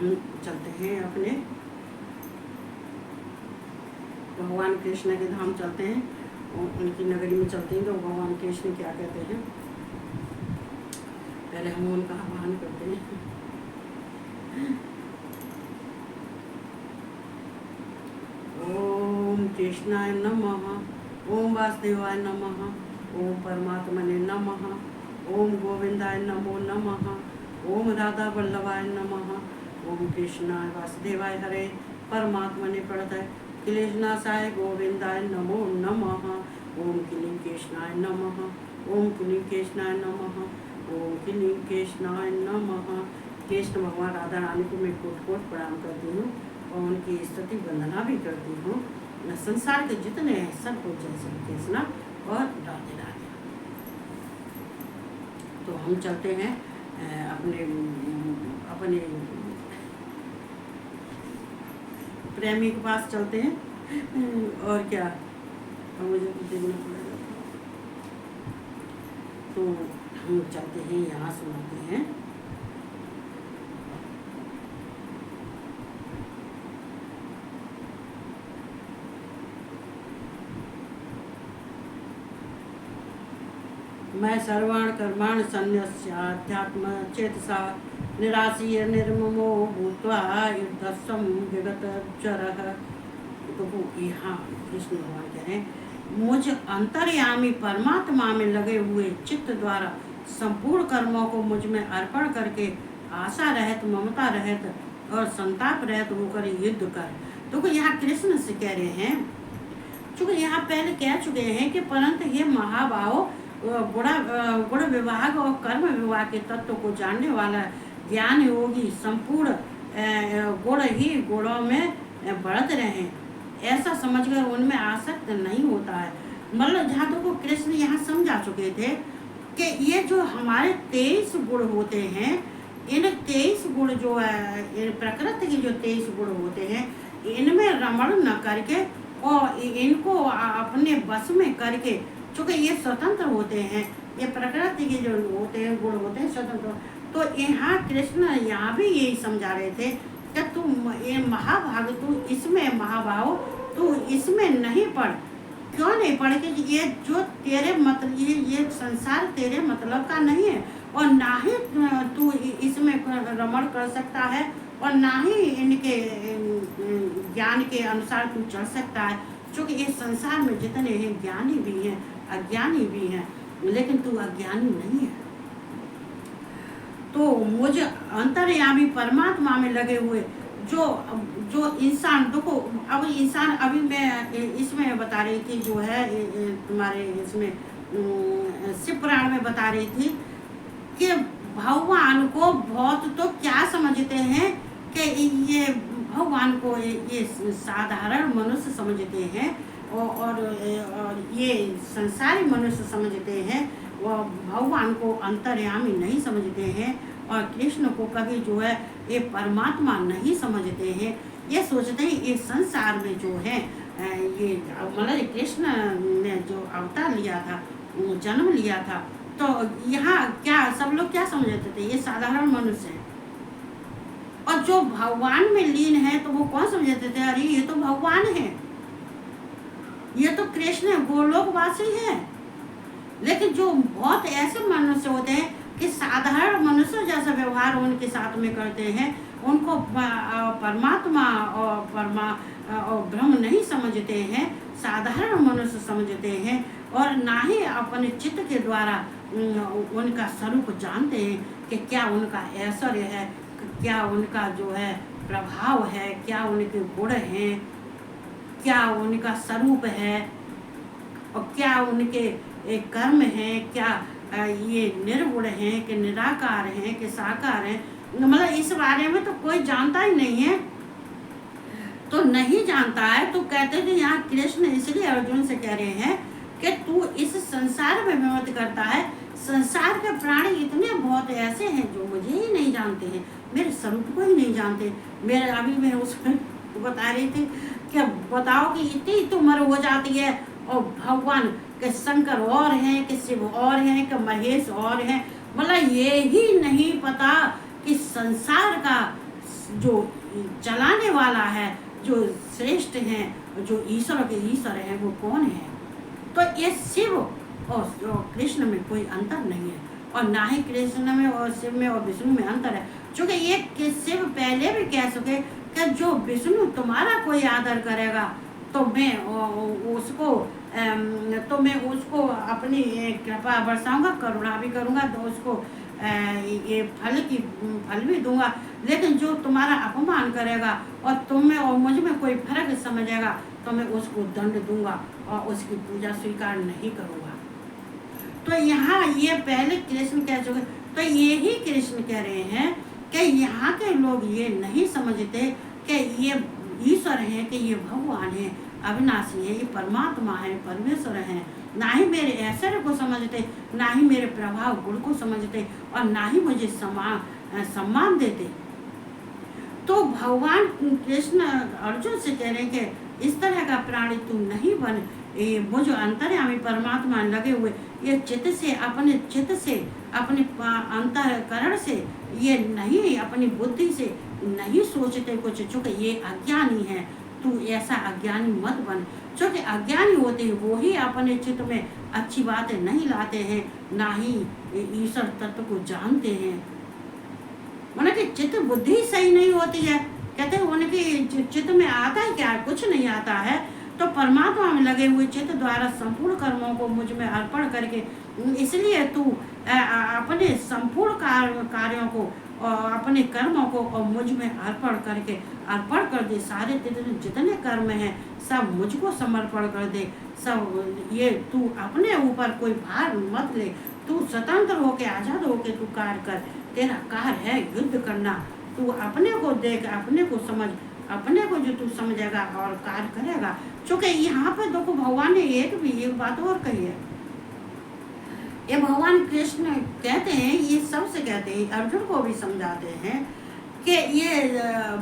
हम चलते हैं अपने भगवान कृष्ण के धाम चलते हैं, उनकी नगरी में चलते हैं। तो भगवान कृष्ण क्या कहते हैं, पहले हम उनका आह्वान करते हैं। ओम कृष्णाय नमः, ओम वासुदेवाय नमः, ओम परमात्मने नमः, ओम गोविंदाय नमो नमः, ओम राधा वल्लभाय नमः, ओम कृष्णाय वासुदेवाय हरे परमात्मने प्रणतः क्लेशनाशाय गोविंदाय नमो नमः, ओम क्लीं कृष्णाय नमः, ओम क्लीं कृष्णाय नमः, ओम क्लीं कृष्णाय नमः। कृष्ण भगवान राधा रानी को मैं कोट कोट प्रणाम करती हूँ और उनकी स्तुति वंदना भी करती हूँ। संसार के जितने हैं सबको जय श्री कृष्ण और राधे राधे। तो हम चलते हैं अपने अपने प्रेमी के पास चलते हैं। और क्या, मुझे देखना पड़ेगा। तो हम चलते हैं, यहाँ सुनाते हैं। मैं सर्वाण कर्माण संन्यस्य अध्यात्म चेतसा निराशीय निर्ममो भूत्वा युद्धस्वं विगतज्वरः। तो यहाँ कृष्ण भगवान कह रहे हैं, मुझ अंतर्यामी परमात्मा में लगे हुए चित्त द्वारा संपूर्ण कर्मों को मुझ में अर्पण करके आशा रहित, ममता रहित और संताप रहित होकर युद्ध कर। तो यहाँ कृष्ण से कह रहे हैं, चूंकि यहाँ पहले कह चुके हैं कि परंतु ये महाभाव गुण विभाग और कर्म विभाग के तत्व को जानने वाला ज्ञान योगी संपूर्ण गुण ही गुणों में बढ़त रहे, ऐसा समझकर उनमें आसक्त नहीं होता है। मतलब जहाँ तो कृष्ण यहाँ समझा चुके थे कि ये जो हमारे 23 गुण होते हैं, इन 23 गुण जो है, प्रकृति के जो 23 गुण होते हैं, इनमें रमण न करके और इनको अपने बस में करके, चूँकि ये स्वतंत्र होते हैं, ये प्रकृति के जो होते हैं गुण होते हैं स्वतंत्र। तो यहाँ कृष्ण यहाँ भी यही समझा रहे थे कि तू ये महाभाग, तू इसमें महाभाव, तू इसमें नहीं पढ़। क्यों नहीं पढ़? कि ये जो तेरे मतलब ये संसार तेरे मतलब का नहीं है, और ना ही तू इसमें रमण कर सकता है, और ना ही इनके ज्ञान के अनुसार तू चल सकता है। क्योंकि ये संसार में जितने हैं ज्ञानी भी हैं, अज्ञानी भी हैं, लेकिन तू अज्ञानी नहीं है। तो मुझे अंतर्यामी परमात्मा में लगे हुए जो इंसान, देखो अब इंसान, अभी मैं इसमें बता रही थी, जो है तुम्हारे इसमें शिव पुराण में बता रही थी कि भगवान को बहुत तो क्या समझते हैं कि ये भगवान को ये साधारण मनुष्य समझते हैं, और ये संसारी मनुष्य समझते हैं, वो भगवान को अंतर्यामी नहीं समझते हैं, और कृष्ण को कभी जो है ये परमात्मा नहीं समझते हैं। ये सोचते हैं ये संसार में जो है ये मतलब कृष्ण ने जो अवतार लिया था, जन्म लिया था, तो यहाँ क्या सब लोग क्या समझते थे, ये साधारण मनुष्य है। और जो भगवान में लीन है तो वो कौन समझते थे, अरे ये तो भगवान है, ये तो कृष्ण गोलोकवासी है। लेकिन जो बहुत ऐसे मनुष्य होते हैं कि साधारण मनुष्य जैसा व्यवहार उनके साथ में करते हैं, उनको परमात्मा और ब्रह्म नहीं समझते हैं, साधारण मनुष्य समझते हैं, और ना ही अपने चित्त के द्वारा उनका स्वरूप जानते हैं कि क्या उनका ऐश्वर्य है, क्या उनका जो है प्रभाव है, क्या उनके गुण हैं, क्या उनका स्वरूप है, और क्या उनके कर्म हैं, क्या ये निर्गुण हैं कि निराकार हैं कि साकार हैं। मतलब इस बारे में तो कोई जानता ही नहीं है। तो नहीं जानता है तो कहते थे यहाँ कृष्ण इसलिए अर्जुन से कह रहे हैं कि तू इस संसार में विमत करता है। संसार के प्राणी इतने बहुत ऐसे हैं जो मुझे ही नहीं जानते हैं, मेरे स्वरूप को ही नहीं जानते। मेरे अभी मैं उसमें बता रही थी कि बताओ कि इतनी तो उम्र हो जाती है और भगवान के शंकर और हैं कि शिव और हैं कि महेश और हैं, मतलब ये ही नहीं पता कि संसार का जो चलाने वाला है, जो श्रेष्ठ हैं, जो ईश्वर के ईश्वर हैं, वो कौन है? तो ये शिव और कृष्ण में कोई अंतर नहीं है, और ना ही कृष्ण में और शिव में और विष्णु में अंतर है। क्योंकि ये शिव पहले भी कह सके कि जो विष्णु तुम्हारा कोई आदर करेगा तो मैं उसको अपनी कृपा बरसाऊंगा, करुणा भी करूंगा, तो उसको ये फल भी दूंगा। लेकिन जो तुम्हारा अपमान करेगा और तुम में और मुझ में कोई फर्क समझेगा तो मैं उसको दंड दूंगा और उसकी पूजा स्वीकार नहीं करूंगा। तो यहाँ ये पहले कृष्ण कह चुके, तो यही कृष्ण कह रहे हैं कि यहाँ के लोग ये नहीं समझते कि ये ईश्वर है, कि ये भगवान है, अविनाशी है, ये परमात्मा है, परमेश्वर है। ना ही मेरे ऐश्वर्य को समझते, ना ही मेरे प्रभाव गुण को समझते, और ना ही मुझे सम्मान देते। तो भगवान कृष्ण अर्जुन से कह रहे हैं कि इस तरह का प्राणी तुम नहीं बन। वो जो अंतर्यामी परमात्मा लगे हुए, ये चित्त से, अपने चित्त से, अपने अंतःकरण से, ये नहीं अपनी बुद्धि से नहीं सोचते कुछ, चूंकि ये अज्ञानी है। तू ऐसा अज्ञानी मत बन। चूंकि अज्ञानी होते हैं वो ही अपने चित्त में अच्छी बातें नहीं लाते हैं, ना ही ईश्वर तत्व को जानते हैं। उनकी चित्त बुद्धि सही नहीं होती है। कहते हैं उनकी चित्त में आता है क्या? कुछ नहीं आता है। तो परमात्मा में लगे हुए चित्त द्वारा संपूर्ण कर्मों को मुझ में अर्पण करके, इसलिए तू अपने संपूर्ण कार्यों को और अपने कर्मों को और मुझ में अर्पण कर दे। सारे जितने कर्म हैं सब मुझको समर्पण कर दे। सब ये तू अपने ऊपर कोई भार मत ले। तू स्वतंत्र होके, आजाद होके तू कार्य कर। तेरा कार्य है युद्ध करना। तू अपने को देख, अपने को समझ, अपने को जो तू समझेगा और कार्य करेगा। चूंकि यहाँ पे देखो भगवान ने एक बात और कही है। ये भगवान कृष्ण कहते हैं, ये सबसे कहते हैं, अर्जुन को भी समझाते हैं कि ये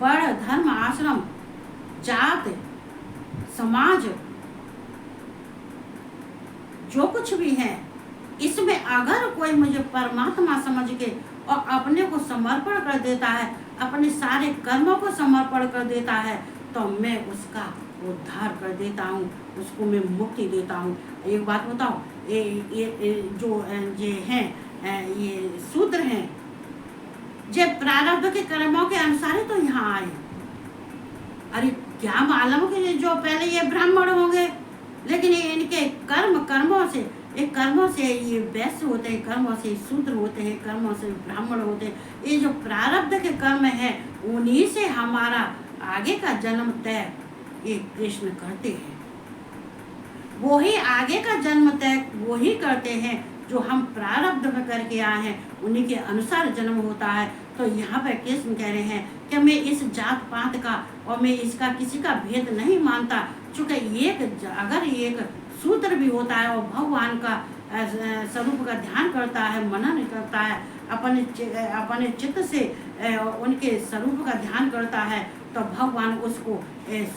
वर्ण, धर्म, आश्रम, जात, समाज जो कुछ भी है, इसमें अगर कोई मुझे परमात्मा समझ के और अपने को समर्पण कर देता है, अपने सारे कर्मों को समर्पण कर देता है, तो मैं उसका उद्धार कर देता हूँ, उसको मैं मुक्ति देता हूँ। एक बात बताओ, ये हैं, ये शूद्र हैं, जो प्रारब्ध के कर्मों के अनुसार ही तो यहाँ आए। अरे क्या मालूम कि जो पहले ये ब्राह्मण होंगे, लेकिन ये इनके कर्मों से ये वैश्य होते हैं, कर्मों से शूद्र होते हैं, कर्मों से ब्राह्मण होते हैं। ये जो प्रारब्ध के कर्म है, उन्हीं से हमारा आगे का जन्म तय ये कृष्ण करते हैं। वो ही आगे का जन्म तय वो ही करते हैं जो हम प्रारब्ध में करके आए हैं, उन्हीं के अनुसार जन्म होता है। तो यहाँ पर कृष्ण कह रहे हैं कि मैं इस जात पात का और मैं इसका किसी का भेद नहीं मानता। चूँकि अगर एक शूद्र भी होता है और भगवान का स्वरूप का ध्यान करता है, मनन करता है, अपने चित्त से उनके स्वरूप का ध्यान करता है, तो भगवान उसको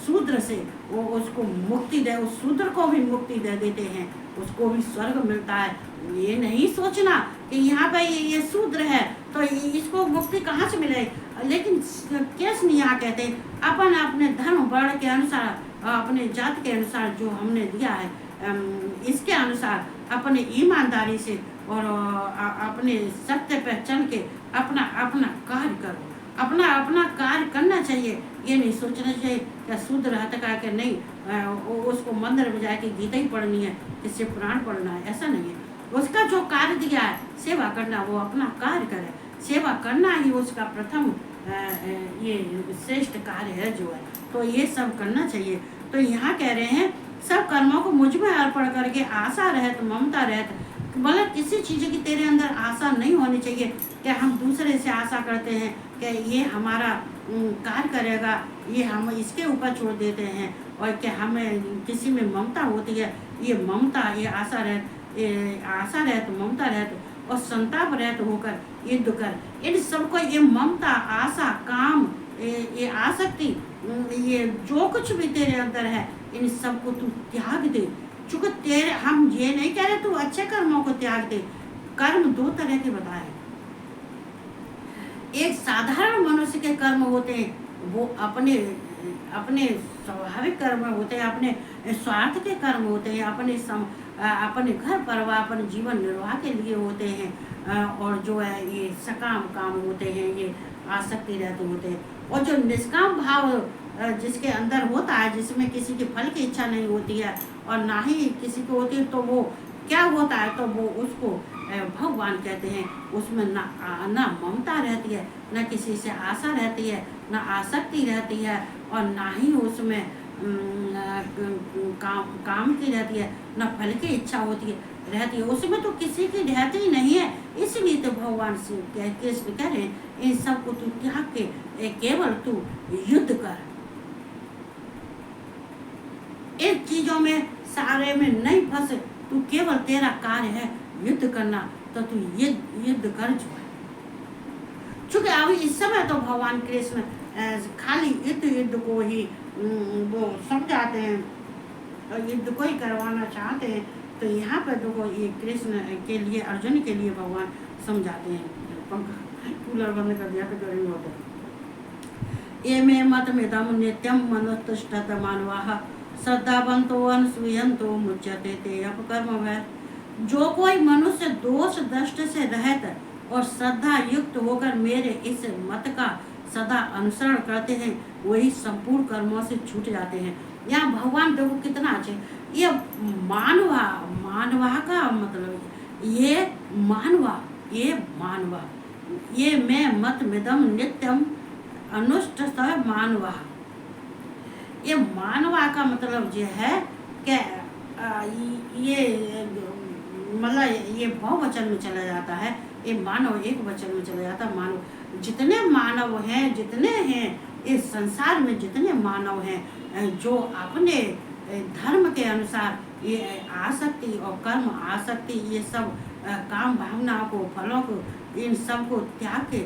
शूद्र से वो उसको मुक्ति दे, उस शूद्र को भी मुक्ति दे देते हैं, उसको भी स्वर्ग मिलता है। ये नहीं सोचना कि यहाँ पे ये शूद्र है तो इसको मुक्ति कहाँ से मिले। लेकिन कृष्ण यहाँ कहते हैं अपने धर्म वर्ण के अनुसार, अपने जात के अनुसार जो हमने दिया है, इसके अनुसार अपने ईमानदारी से और अपने सत्य पर चल के अपना कार्य करो। अपना कार्य करना चाहिए। ये नहीं सोचना चाहिए कि शूद्र रहता का कि नहीं उसको मंदिर में जाके गीता ही पढ़नी है, इससे पुराण पढ़ना है, ऐसा नहीं है। उसका जो कार्य दिया है सेवा करना, वो अपना कार्य करे। सेवा करना ही उसका प्रथम ये श्रेष्ठ कार्य है जो है, तो ये सब करना चाहिए। तो यहाँ कह रहे हैं सब कर्मों को मुझ में अर्पण करके आशा रहत, ममता रहत, मतलब किसी चीज़ की तेरे अंदर आशा नहीं होनी चाहिए कि हम दूसरे से आशा करते हैं कि ये हमारा कार्य करेगा, ये हम इसके ऊपर छोड़ देते हैं, और कि हमें किसी में ममता होती है। ये ममता, ये आशा रहत, ममता रहत और संताप रहत होकर युद्ध कर। इन सबको ये ममता, आशा, काम, ये आसक्ति, ये जो कुछ भी तेरे अंदर है, इन सबको तू त्याग दे। चूँकि हम ये नहीं कह रहे तू अच्छे कर्मों को त्याग दे। कर्म दो तरह के बताए, एक साधारण मनुष्य के कर्म होते हैं, वो अपने अपने स्वाभाविक कर्म होते हैं, अपने स्वार्थ के कर्म होते हैं, अपने घर परिवार, अपने जीवन निर्वाह के लिए होते हैं। और जो है ये सकाम काम होते हैं, ये आसक्ति रहते होते हैं। और जो निष्काम भाव जिसके अंदर होता है, जिसमें किसी के फल की इच्छा नहीं होती है और ना ही किसी को होती है, तो वो क्या होता है, तो वो उसको भगवान कहते हैं। उसमें ना ममता रहती है, ना किसी से आशा रहती है, ना आसक्ति रहती है, और ना ही उसमें काम की रहती है, ना फल की इच्छा होती है रहती है। उसमें तो किसी की रहती ही नहीं है। इसलिए तो भगवान से कृष्ण कह रहे हैं, इन सब को तू त्याग के केवल तू युद्ध कर। इन चीजों में सारे में नहीं फंस, तू केवल तेरा कार्य है युद्ध करना, तो तू युद्ध कर जो है। चूंकि अभी इस समय तो भगवान कृष्ण खाली युद्ध को ही वो समझाते हैं, और युद्ध को ही करवाना चाहते हैं। तो यहाँ पर देखो ये कृष्ण के लिए, अर्जुन के लिए भगवान समझाते हैं। कूलर बंद कर दिया तो गर्मी होता है। ये में मत मिदम नित्यम मनुष्टत मानवाः श्रद्धावंतो अनुसूयन्तो मुच्यते ते अपकर्म वै। जो कोई मनुष्य दोष दृष्टि से रहित और श्रद्धा युक्त होकर मेरे इस मत का सदा अनुसरण करते हैं, वही संपूर्ण कर्मों से छूट जाते हैं। यहाँ भगवान देखो कितना अच्छे, ये मानवा का मतलब ये मैं मत मिदम नित्यम अनुष्ठ मानवा। ये मानवा का मतलब जो है कि ये मतलब ये बहुवचन में चला जाता है, ये मानव एक वचन में चला जाता है। मानव जितने मानव हैं, जितने हैं इस संसार में, जितने मानव हैं, जो अपने धर्म के अनुसार ये आसक्ति और कर्म आसक्ति, ये सब काम भावना को, फलों को, इन सब को त्याग के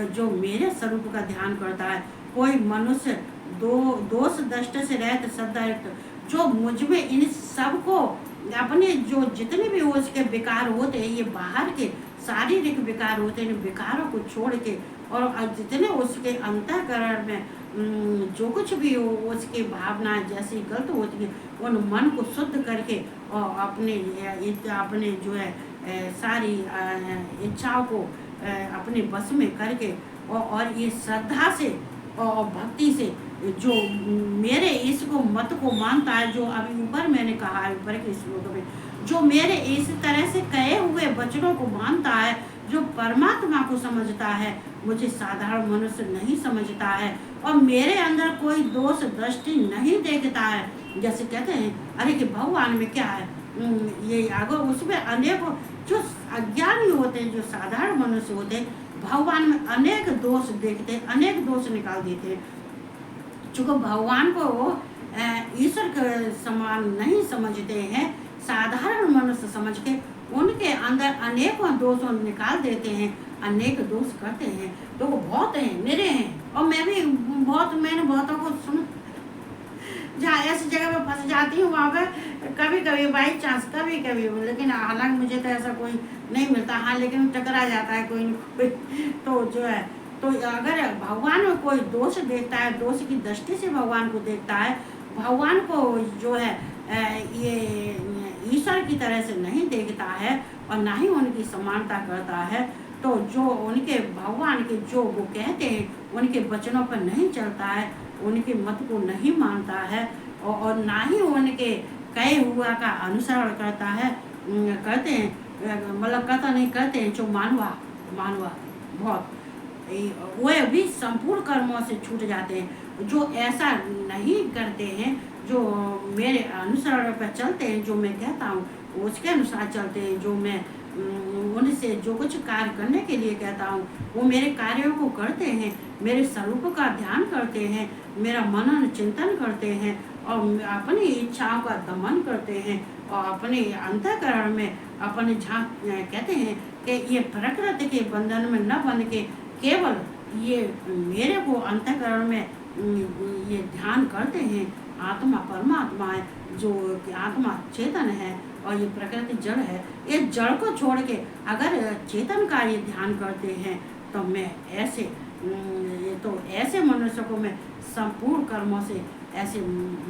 जो मेरे स्वरूप का ध्यान करता है। कोई मनुष्य दोष दृष्टि से रहते श्रद्धा जो मुझ में इन सब को अपने जो जितने भी उसके विकार होते हैं, ये बाहर के शारीरिक विकार होते हैं, इन विकारों को छोड़ के, और जितने उसके अंतःकरण में जो कुछ भी हो, उसकी भावना जैसी गलत होती है, उन मन को शुद्ध करके और अपने जो है सारी इच्छाओं को अपने बस में करके, और ये श्रद्धा से और भक्ति से जो मेरे इसको मत को मानता है, जो अभी ऊपर मैंने कहा है, ऊपर के श्लोक में, जो मेरे इस तरह से कहे हुए वचनों को मानता है, जो परमात्मा को समझता है, मुझे साधारण मनुष्य नहीं समझता है, और मेरे अंदर कोई दोष दृष्टि नहीं देखता है। जैसे कहते हैं अरे कि भगवान में क्या है, ये आगे उसमें अनेक जो अज्ञानी होते हैं, जो साधारण मनुष्य होते हैं, भगवान में अनेक दोष देखते हैं, अनेक दोष निकाल देते हैं। चूँकि भगवान को ईश्वर के समान नहीं समझते हैं, साधारण मनुष्य समझ के उनके अंदर अनेकों दोष निकाल देते हैं, अनेक दोष करते हैं। तो वो बहुत हैं, निरे हैं, और मैंने बहुतों को सुन, जहाँ ऐसी जगह पर फंस जाती हूँ, वहाँ पर कभी बाई चांस कभी लेकिन हालांकि मुझे तो ऐसा कोई नहीं मिलता, हाँ, लेकिन टकरा जाता है कोई न कोई। तो जो है, तो अगर भगवान में कोई दोष देखता है, दोष की दृष्टि से भगवान को देखता है, भगवान को जो है ये ईश्वर की तरह से नहीं देखता है, और ना ही उनकी समानता करता है, तो जो उनके भगवान के जो वो कहते हैं उनके वचनों पर नहीं चलता है, उनके मत को नहीं मानता है, और ना ही उनके कहे हुआ का अनुसरण करता है, करते हैं, मतलब कहता नहीं, करते हैं, जो मानवा बहुत वे भी संपूर्ण कर्मों से छूट जाते हैं। जो ऐसा नहीं करते हैं, जो मेरे अनुसरण पर चलते हैं, जो मैं कहता हूँ उसके अनुसार चलते हैं, जो मैं उनसे जो कुछ कार्य करने के लिए कहता हूँ, वो मेरे कार्यों को करते हैं, मेरे स्वरूप का ध्यान करते हैं, मेरा मनन चिंतन करते हैं, और अपनी इच्छाओं का दमन करते हैं, और अपने अंतःकरण में अपने कहते हैं कि ये प्रकृति के बंधन में न बन के केवल ये मेरे को अंतःकरण में ये ध्यान करते हैं। आत्मा परमात्मा है, जो आत्मा चेतन है, और ये प्रकृति जड़ है। ये जड़ को छोड़ के अगर चेतन का ये ध्यान करते हैं, तो मैं ऐसे तो ऐसे मनुष्य को मैं संपूर्ण कर्मों से ऐसे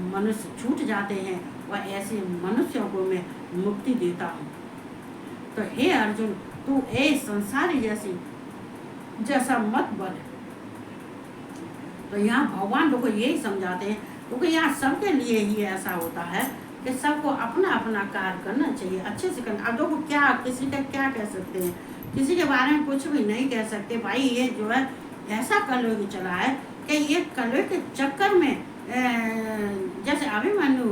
मनुष्य छूट जाते हैं और ऐसे मनुष्यों को मैं मुक्ति देता हूँ। तो हे अर्जुन, तू ए संसारी जैसा मत बन। तो यहाँ भगवान लोग को यही समझाते हैं, क्योंकि यहाँ सबके लिए ही ऐसा होता है कि सबको अपना अपना कार्य करना चाहिए, अच्छे से करना। अब देखो क्या किसी का क्या कह सकते हैं, किसी के बारे में कुछ भी नहीं कह सकते भाई। ये जो है ऐसा कलयुग चला है कि ये कलयुग के चक्कर में जैसे अभिमन्यु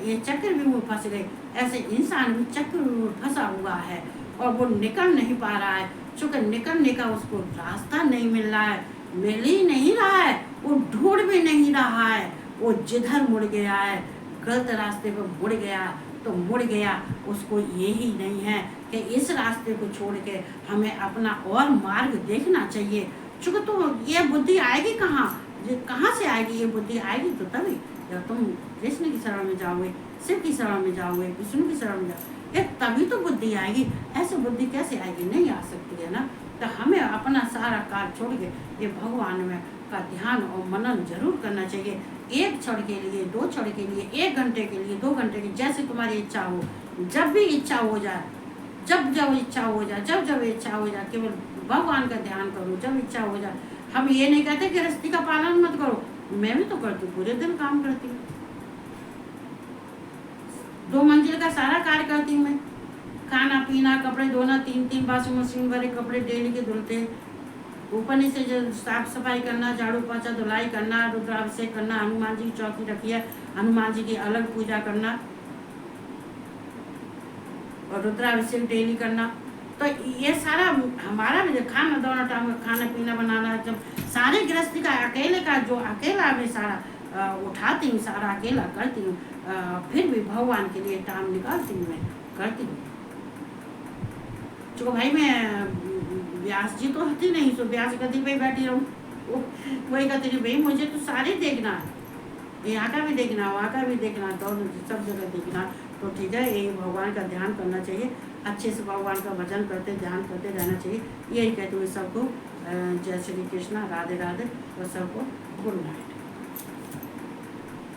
ये चक्रव्यूह में फंस गए, ऐसे इंसान भी चक्रव्यूह में फंसा हुआ है और वो निकल नहीं पा रहा है। चूंकि निकलने का उसको रास्ता नहीं मिल रहा है, मिल ही नहीं रहा है, वो ढूंढ भी नहीं रहा है। वो जिधर मुड़ गया है, गलत रास्ते पर मुड़ गया तो मुड़ गया। उसको यही नहीं है कि इस रास्ते को छोड़ के हमें अपना और मार्ग देखना चाहिए। चूंकि तो ये बुद्धि आएगी कहाँ से आएगी? ये बुद्धि आएगी तो तभी जब तुम कृष्ण की शरण में जाओगे, शिव की शरण में जाओगे, विष्णु की शरण में जाओगे, तभी तो बुद्धि आएगी। ऐसे बुद्धि कैसे आएगी? नहीं आ सकती है ना। तो हमें अपना सारा कार्य छोड़ के ये भगवान में का ध्यान और मनन जरूर करना चाहिए। एक क्षण के लिए, 2 क्षण के लिए, 1 घंटे के लिए, 2 घंटे के, जैसे तुम्हारी इच्छा हो, जब भी इच्छा हो जाए, जब इच्छा हो जाए, जब इच्छा हो जाए, केवल भगवान का ध्यान करो जब इच्छा हो जाए। हम ये नहीं कहते कि गृहस्थी का पालन मत करो, मैं भी तो करती हूँ, पूरे दिन काम करती हूँ, 2 मंजिल का सारा कार्य करती हूँ मैं। खाना पीना, कपड़े धोना, 3 वॉशिंग मशीन भरे कपड़े डेली के धुलते हैं, ऊपर नीचे साफ सफाई करना, झाड़ू पोछा धुलाई करना, रुद्राभिषेक करना, हनुमान जी की चौकी रखी है, हनुमान जी की अलग पूजा करना और रुद्राभिषेक डेली करना। तो ये सारा हमारा भी खाना दोनों टाइम खाना पीना बनाना, जब सारे गृहस्थी का अकेले का जो अकेला मैं सारा उठाती हूँ, सारा अकेला करती हूँ, फिर भी भगवान के लिए टाइम निकालती हूँ, मैं करती हूँ। चलो भाई मैं व्यास जी तो हती नहीं, सो व्यास गति पे बैठी रहूँ, वही कहती रही भाई मुझे तो सारे देखना है, यहाँ का भी देखना, वहाँ का भी देखना, दोनों सब जगह देखना। तो ठीक है, ये भगवान का ध्यान करना चाहिए, अच्छे से भगवान का भजन करते ध्यान करते रहना चाहिए। यही कहते हुए सबको जय श्री कृष्णा, राधे राधे और सबको गुड नाइट।